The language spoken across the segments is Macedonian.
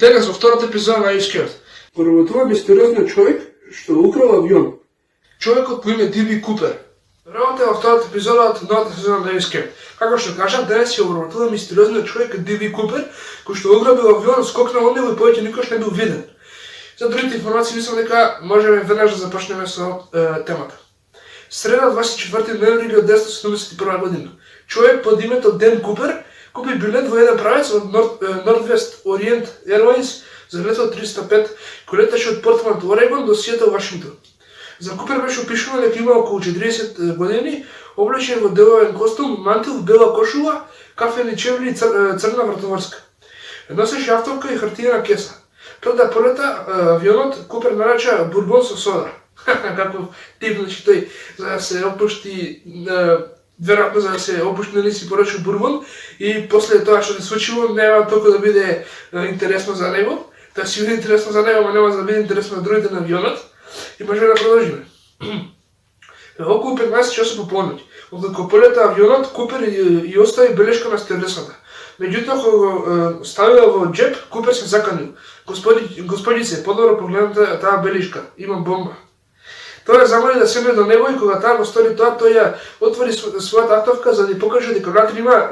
Денес во втората епизода на Ишкиот го работува мистериозниот човек што украл авион. Човекот по име Диби Купер. Работа во втората епизода од новата сезона на Ишкиот. Како што кажа, денес ќе работува мистериозниот човек Диби Купер, кој што ограбил авион, скокнал од него и повеќе никош не бил виден. За другите информации мислам дека можеме веднаш да започнеме со темата. Среда 24 ноември 1971 година. Човек под името Ден Купер купи билет во еден правец од Northwest Orient Airlines за летот 305, кој леташе од Портланд, Орегон до Сиетл, Вашингтон. За Купер беше опишано дека има околу 40 години, облечен во деловен костум, мантил, бела кошула, кафени чевли и црна вратоврска. Носеше автовка и хартиена кеса. Пред да полета авионот, Купер нареча бурбон со сода. Каков тип, значи тој за да се опушти, веројатно за да се опушти, нали си порачил бурбон и после тоа што се случило нема толку да биде интересно за него. Тоа си биде интересно за него, но нема да биде интересно на другите на авионот. И може да продолжиме. Околу 15 часа по полноќ. Откако полета авионот, Купер и остави белешка на стюардесата. Меѓутоа, кога го ставил во джеп, Купер се заканил. Господице, подобро погледнете таа белишка, имам бомба. Тоа ја замоли да седне до него и кога таа го стори тоа, тој ја отвори својата автовка за да ја покаже дека внатре има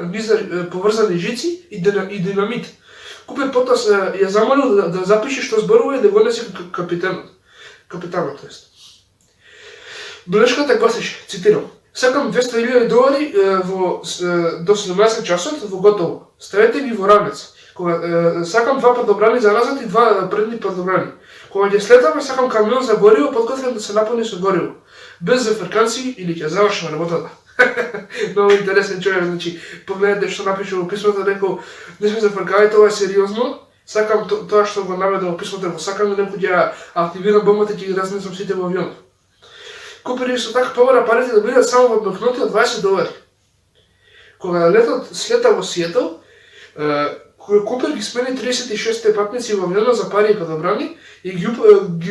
поврзани жици и динамит. Купер потоа ја замолил да запише што зборува и да го несе капитанот, тоест. Белешката гласеше, цитирам: "Сакам $200,000 до 17 часот во готово. Ставете ги во равнец. Сакам 2 падобрани за назад и 2 предни падобрани. Кога ќе слетаме, сакам камион за гориво, подготвен да се наполни со гориво. Без зафрканци или ќе завршиме работата." Много интересен човек, значи, погледнете што напише во писмото, рекол: "Не сме зафркали, тоа е сериозно. Сакам тоа што го наведе во писмото, го сакам да некој ќе активира бомбата и ќе ги разнесам сите во авионот." Купер исто така побара парите да бидат само во банкноти од $20. Кога летот слета во Сиетл, Купер ги смени 36 патници во авионот за пари и падобрани и ги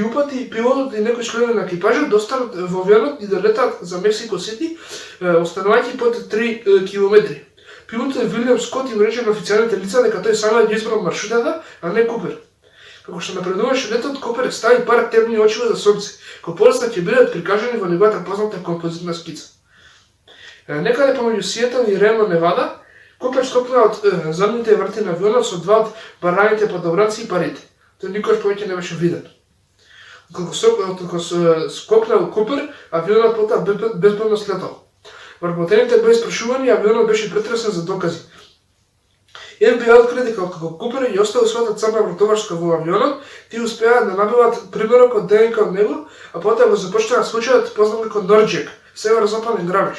упати пилотот и некои членови на екипажот да останат во авионот и да летат за Мексико Сити, останувајќи под 3 километри. Пилотот Вилијам Скот им рече на официјалните лица дека тој само ги избрал маршрутата, а не Купер. Како што напредуваше летот, Купер стави пар темни очила за сонце, кои подоцна ќе бидат прикажани во неговата позната композитна скица. Некаде помеѓу Сиетл и Рено, Невада, Купер скокна од задните врати на авионот со 2 од бараните падобранци и парите. Тој никош повеќе не беше виден. Откако скокнал Купер, авионот потоа безбедно слетал. Вработените беа испрашувани и авионот беше претресен за докази. FBI откри дека откако Купер ја оставил својата црна вратоврска во авионот, тие успеа да набават примерок од ДНК од него, а потоа го започнаа случајот познат како Норџек, северо-западен грабеж.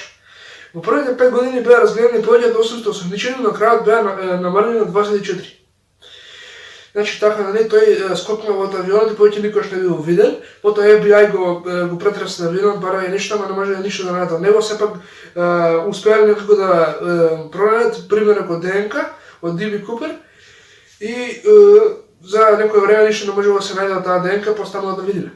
Во првите 5 години беа разгледани повеќе од 800 осумничени, но крајот беа намалени на 24. Значи така, нали, тој скокнал од авионот и повеќе никош не бил виден, потоа FBI го претресе авионот, бараја нешто, ама не може ништо да најдат од него, сепак успеале некако да пронајдат примерок од ДНК од Диби Купер и за некој време ништо не можело да се најде од таа ДНК, постанува да видиме.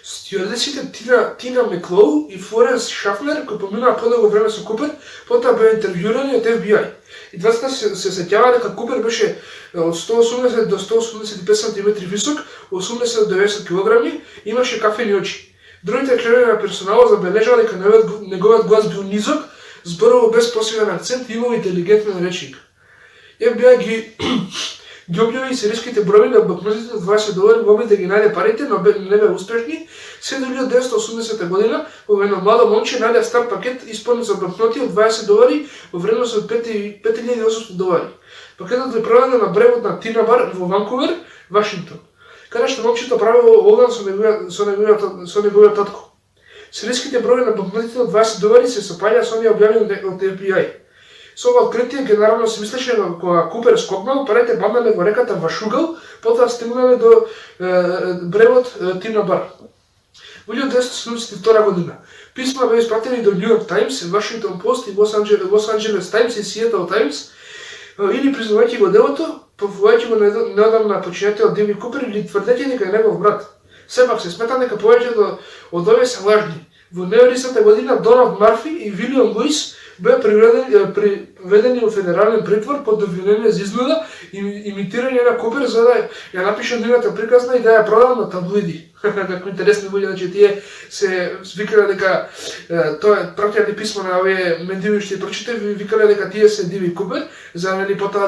Стюардесите Тина Меклоу и Флоренс Шафнер, кои поминаа подолго време со Купер, потоа беа интервјурани од FBI. И двата се сеќаваа дека Купер беше од 180 до 185 см висок, 80 до 90 кг, имаше кафени очи. Другите членови на персоналот забележаа дека неговиот глас бил низок, зборувал без посилен акцент и имал интелигентен речник. FBI ги објави сериските бројби на банкнотите од $20 во обид да ги најде парите, но не беа успешни. Се до 1980 година, кога едно младо момче најде стар пакет исполнет со банкноти од $20 во вредност од $5,800. Пакетот е продаден на брегот на Тина Бар во Ванкувер, Вашингтон, каде што момчето правило оган со неговиот татко. Сериските бројби на банкнотите од $20 се сопаѓаа со оние објавени од FBI. Со ова откритие генерално се мислеше кога Купер скокнал, парите баднале во реката Вашугал, потоа стигнале до брегот Тина Бар. Во 1972 година писма беа испратени до Нью Йорк Таймс, Вашингтон Пост и Лос Анџелес Таймс и Сиетл Таймс, или признавајќи го делото, повувајќи го неодамна починетел Диби Купер или тврдејќи дека е негов брат. Сепак се смета дека повеќето од овие се лажни. Во 1990 година Доналд Марфи и Вилијам Луис беа приведени во федерален притвор под обвинение за изнуда и имитирање на Купер за да ја напише нивната приказна и да ја продава на таблоиди. Како интересни луѓе, значи тие се викале дека тоа пратиле писмо на овие медиуми што прочитав и викале дека тие се Диви Купер за нели потоа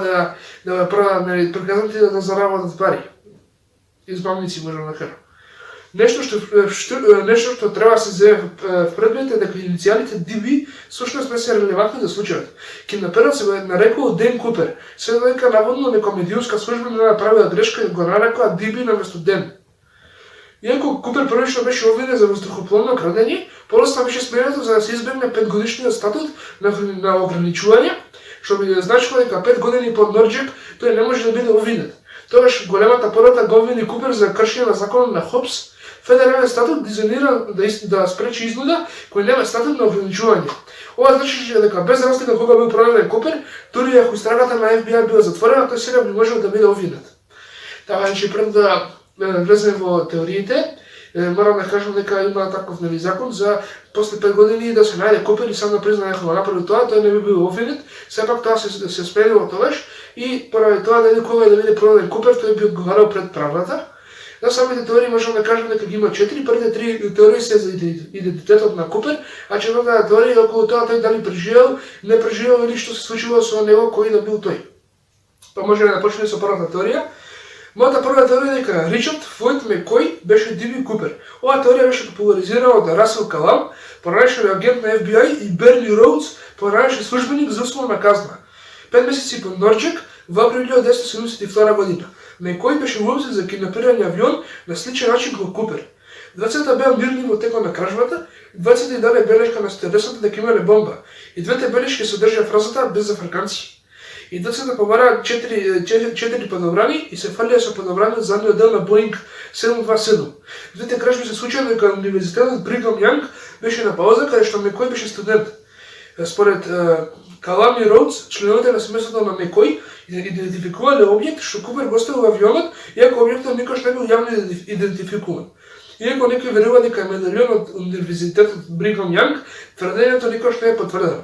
да продават нели приказните да заработат пари. Избавници можам да кажам. Нешто што треба да се зее в предмет е дека иницијалите DB всушност не се релевантни за случајот. Киднаперот се го нарекувал Ден Купер, се дека наводно нека медиумска служба не направила грешка и го нарекла DB наместо Ден. Иако Купер првично беше обвинет за воздухопловно крадење, подоцна беше сменето за да се избегне 5-годишниот статут на ограничување, што би значило дека 5 години под Норџек тој не може да биде обвинет. Тогаш големата порота го обвини Купер за кршење на законот на Хопс. Федерален статут дизајнира да спречи изнуда кој нема статут на ограничување. Ова значи дека без разлика кога бил продаден Купер, дури ако истрагата на FBI била затворена, тој сега би можел да биде обвинет. Така, значи пред да влеземе во теориите, морам да кажам дека има таков нели закон за после 5 години да се најде Купер и сам да призна дека направи тоа, тој не би бил обвинет. Сепак тоа се сменило тогаш и поради тоа нели кога да биде продаден Купер, тој би одговарал пред правдата. За самите теории можам да кажам дека ги има 4, првите 3 теории се за идентитетот на Купер, а четвртата теорија е околу тоа тој дали преживел, не преживел или што се случило со него, кој да бил тој. Па можеме да почнеме со првата теорија. Мојата прва теорија е дека Ричард Флойд Мекој беше Диви Купер. Оваа теорија беше популаризирана од Расел Калам, поранешен агент на FBI, и Берни Роудс, поранешен службеник за условна казна. 5 месеци по Норџек во април 1972 година. Мекој беше уловен за киднапирање авион на сличен начин како Купер. Двајцата беа мирни во текот на кражбата, двајцата и даде белешка на стюардесата дека имале бомба. И двете белешки содржаа фразата без зафрканци. И двајцата побараа 4 подобрани и се фалија со подобрани за задниот дел на Боинг 727. Двете кражби се случија дека универзитетот Бригам Јанг беше на пауза каде што Мекој беше студент. Според Калам и Роудс, членовите на семејството на Мекој идентификувале објект што Купер го оставил во авионот, иако објектот никош не бил јавно идентификуван. Иако некои верува дека е медалион од универзитетот Бригам Јанг, тврдењето никош не е потврдено.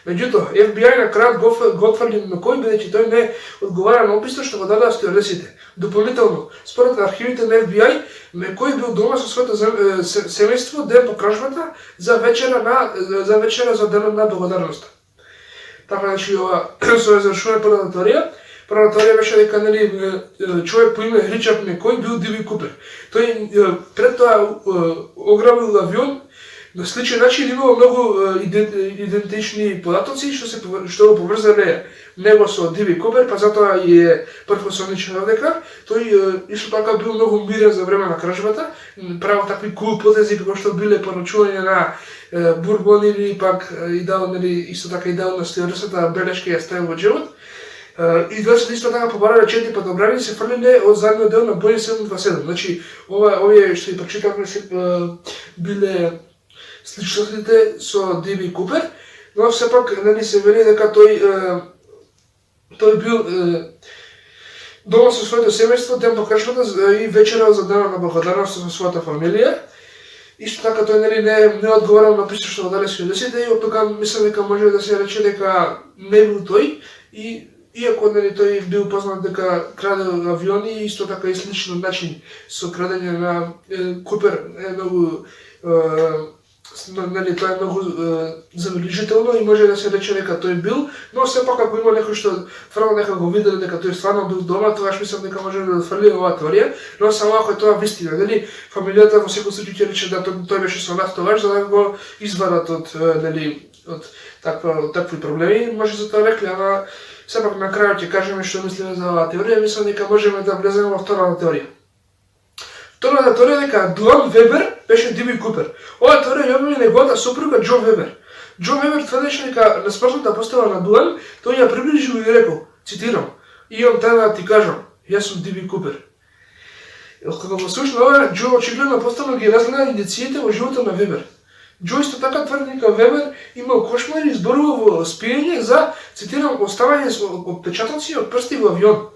Меѓутоа, FBI на крајот го отфрли Мекој бидејќи тој не одговара на описот што го дадоа стюардесите. Дополнително, според архивите на FBI, Мекој бил дома со своето семејство ден по кражбата за вечера за денот на благодарноста. Така, значи, ова со завршува првата теорија. Првата теорија беше дека нели човек по име Ричард Мекој бил Диви Купер. Тој пред тоа ограбил авион на сличен начин, имало многу идентични податоци што го поврзале него со Диви Купер, па затоа и е првосомничен дека тој исто така бил многу мирен за време на кражбата, правил такви кул потези како што биле поручување на бурбон или пак и дал нели исто така и дал на стюардесата белешки ја ставил во джебот. И двајцата исто така побарале 4 подобрани и се фрлиле од задниот дел на Боинг 727. Значи, овие што ги прочитавме биле сличностите со Диви Купер, но сепак нели се вели дека тој бил дома со своето семејство ден по кражбата и вечера за денот на благодарност со својата фамилија. Исто така тој нели не одговарал на присуштно што дали свидетелите и од тука мислам дека може да се рече дека не бил тој и иако нели тој бил познат дека краде авиони, исто така и сличен начин со крадење на Купер е многу нели тоа е многу забележително и може да се рече дека тој бил, но сепак ако има некој што тврди дека го видел дека тој стварно бил дома, тогаш мислам дека може да отфрли оваа теорија, но само ако е тоа вистина, нели фамилијата во секој случај ќе рече да тој беше со нас тогаш за да го извадат од нели од такви проблеми, може за тоа рекли, ама сепак на крајот ќе кажеме што мислиме за оваа теорија, мислам дека можеме да влеземе во втората теорија. Втората теорија дека Дуан Вебер беше Диви Купер. Оваа теорија ја обвини неговата сопруга Џо Вебер. Џо Вебер тврдеше дека на смртната постела на Дуан тој ја приближил и рекол, цитирам: "Имам таа да ти кажам, јас сум Диви Купер." Кога го слушна ова, Џо очигледно постојано ги разгледа индициите во животот на Вебер. Џо исто така тврди дека Вебер имал кошмари и зборувал во спиење за, цитирам, оставање со отпечатоци од прсти во авион.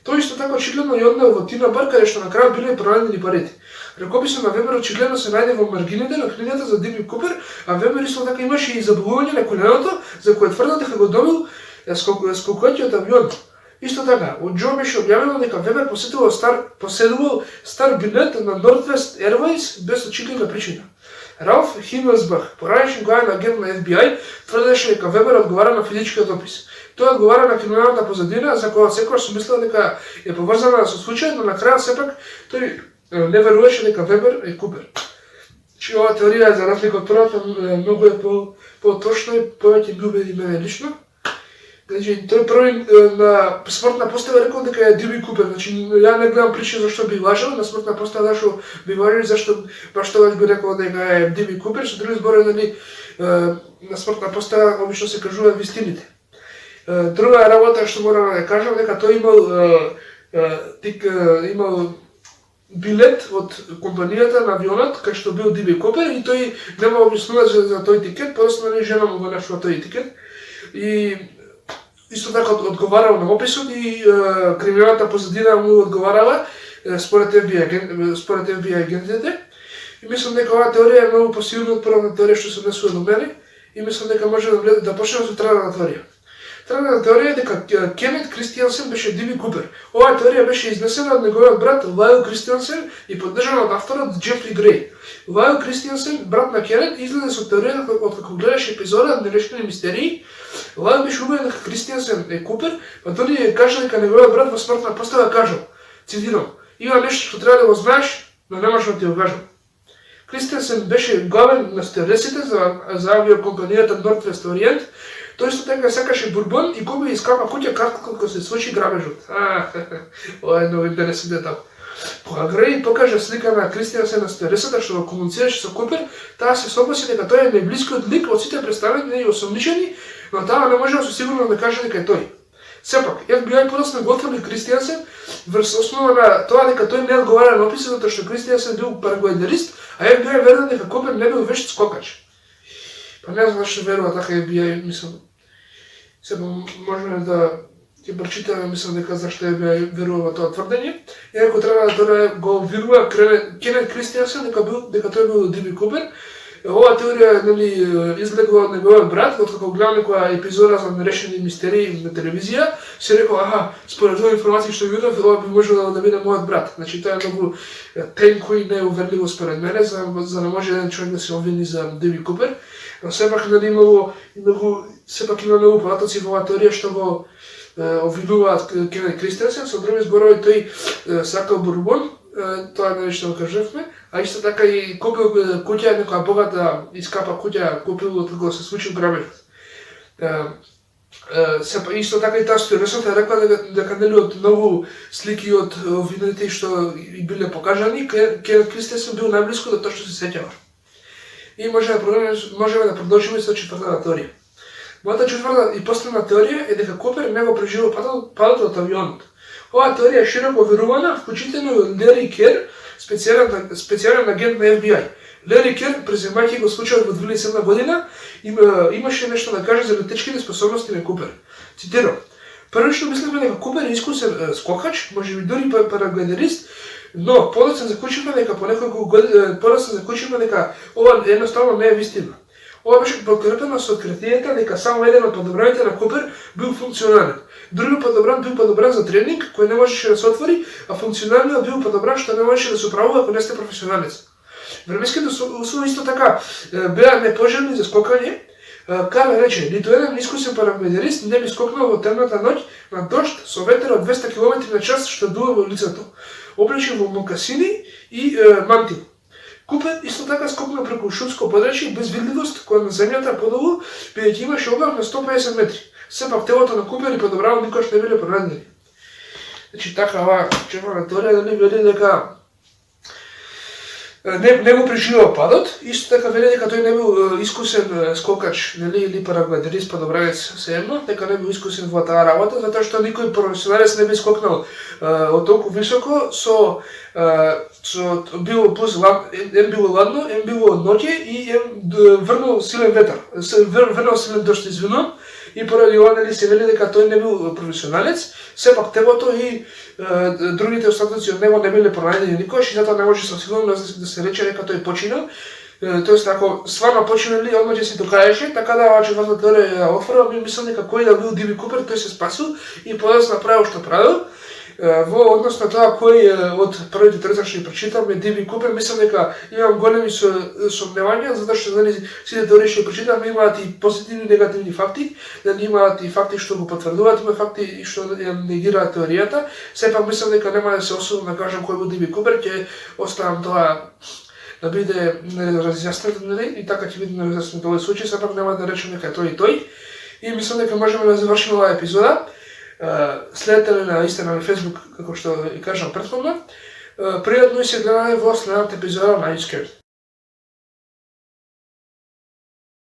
Тој исто така очигледно и однел во Тина бар, каде што на крај биле пронајдени парите. Ракописот на Вебер очигледно се најде во маргините на книгата за Д.B. Купер, а Вебер исто така имаше и забавување на коленото, за кое тврдат дека го добил скокувајќи од авион. Исто така, од Џо беше објавено дека Вебер поседувал стар билет на Northwest Airways без очигледна причина. Ралф Химмелсбах, поранешен главен агент на FBI, тврдеше дека Вебер одговара на физичкиот опис. Тој одговара на криминалната позадина, за која секогаш се мислел дека е поврзана со случајот, но на крајот сепак тој не веруваше дека Вебер е Купер. Че ова теорија за разлика од првата многу е по-точна и повеќе би убеди мене лично. Значи, тој први на смртна постава рекол дека е Д.B. Купер. Значи, ја не гледам причина зашто би лажал, на смртна постава зашто би лажал, зашто баш тогаш би рекол дека е Д.B. Купер. Со други зборови, нели, на смртна постава обично се кажува вистините. Друга работа што морам да кажам дека тој имал билет од компанијата на авионот кај што бил Д.B. Купер и тој нема објаснува за тој тикет, просто нели жена му го нашла тој тикет. И исто така одговарал на описот и криминалната позадина му одговарала според FBI агентите. И мислам дека оваа теорија е многу посилна од првата теорија што се однесува до мене и мислам дека може да почнеме со третата теорија. Третата теорија е дека Кенет Кристијансен беше Д.B. Купер. Оваа теорија беше изнесена од неговиот брат Лайл Кристијансен и поддржана од авторот Џефри Греј. Лайл Кристијансен, брат на Кенет, излезе со теоријата од како гледаше епизода на Нерешени мистерии. Лайл беше убеден дека Кристијансен е Купер, па тој кажа дека неговиот брат во смртна постава кажал, цитирам: "Има нешто што треба да го знаеш, но не можам да ти го кажам." Кристијансен беше главен на стюардесите за авиокомпанијата Northwest Orient. Тој исто така сакаше бурбон и кога искапа куќа кога се сврши грабежот. Ова е многу интересен детал. Кога Греј покажа слика на Кристијансен на стюардесата што комуницираше со Купер, таа се согласи дека тој е најблискиот лик од сите представени и осомничени, но таа не можела со сигурност да каже дека е тој. Сепак, FBI подоцна го отфрли Кристијансен врз основа на тоа дека тој не одговара на описот затоа што Кристијансен бил параглайдерист, а FBI верува дека Купер не бил вешт скокач. Па не знам зашто верува така FBI, мислам. Сега можеме да ќе прочитаме, мислам дека зашто FBI верува во тоа тврдење. Иако треба да го обвинува Кенет Кристијансен дека тој бил Д.B. Купер. Ова теорија нели излегла од неговиот брат, откако гледам некоја епизода за Нерешени мистерии на телевизија, се рекол, според оваа информација што видов, ова би можело да биде мојот брат. Значи тоа е многу тенко и неуверливо според мене, за да може еден човек да се обвини за Д.B. Купер. Но сепак нели има многу податоци во оваа теорија што го обвинуваат Кенет Кристијансен, со други зборови тој сакал бурбон, тоа нели што го кажавме, а исто така и купил куќа, некоја богата искапа куќа купил од кога се случил грабежот. Исто така и таа стюардесата рекла дека нели од многу слики од видеите што и биле покажани, Кенет Кристијансен бил најблиску до тоа што се сеќава. И можеме да продолжиме со четвртата теорија. Мојата четврта и последна теорија е дека Купер не го преживел падот од авионот. Оваа теорија е широко верувана, вклучително и од Лери Кер, специјален агент на FBI. Лери Кер, преземајќи го случајот во 2007 година, имаше нешто да каже за летечките способности на Купер. Цитирам: "Првично мислевме дека Купер е искусен скокач, можеби дури параглайдерист, но подоцна заклучивме дека ова едноставно не е вистина. Ова беше подкрепено со откритието дека само еден од подобраните на Купер бил функционален. Други подобран бил подобран за тренинг, кој не можеше да се отвори, а функционалниот бил подобран што не можеше да се управува ако не сте професионалец. Временските услови исто така беа непожелни за скокање. Кар рече, ниту еден искусен параглайдерист не би скокнал во темната ноќ на дожд со ветер од 200 км/ч што дува во лицето, облечен во мокасини и мантил. Купер исто така скокна преку шумско подрачје без видливост која на земјата подолу, бидејќи имаше обрав на 150 метри. Сепак телото на Купер и подобрано никош не биле пронајдени. Значи така оваа четврта теорија дали вели дека не го преживел падот, исто така вели дека тој не бил искусен скокач, нели, или параглайдерист, подобранец, сеедно, дека не бил искусен во таа работа, затоа што никој професионалец не би скокнал од толку високо било плюс било ладно, било ноќе и врнал силен ветер, врнал силен дожд, извинувам, и поради ова нели се вели дека тој не бил професионалец, сепак телото и другите остатоци од него не биле пронајдени никогаш и затоа не може со сигурност да се рече дека тој починал. Тоест, ако стварно починали, одма ќе се докажеше, така да оваа четврта теорија ја отфрла, ми мислам дека кој да бил Диби Купер, тој се спасил и подоцна направил што правил. Во однос на тоа кој од првите тројца што ги прочитаме Диби Купер, мислам дека имам големи сомневања, затоа што сите теории што прочитаме имаат и позитивни и негативни факти, имаат и факти што го потврдуваат, има факти што негираат теоријата. Сепак мислам дека нема да се осудам да кажам кој бил Диби Купер, ќе оставам тоа да биде разјаснето и така ќе биде разјаснето овој случај, сепак нема да речем дека тој и тој. И мислам дека можеме да завршиме оваа епизода. Следете на Инстаграм и Фејсбук, како што и кажам претходно. Пријатно и се гледаме во следната епизода на Unscared.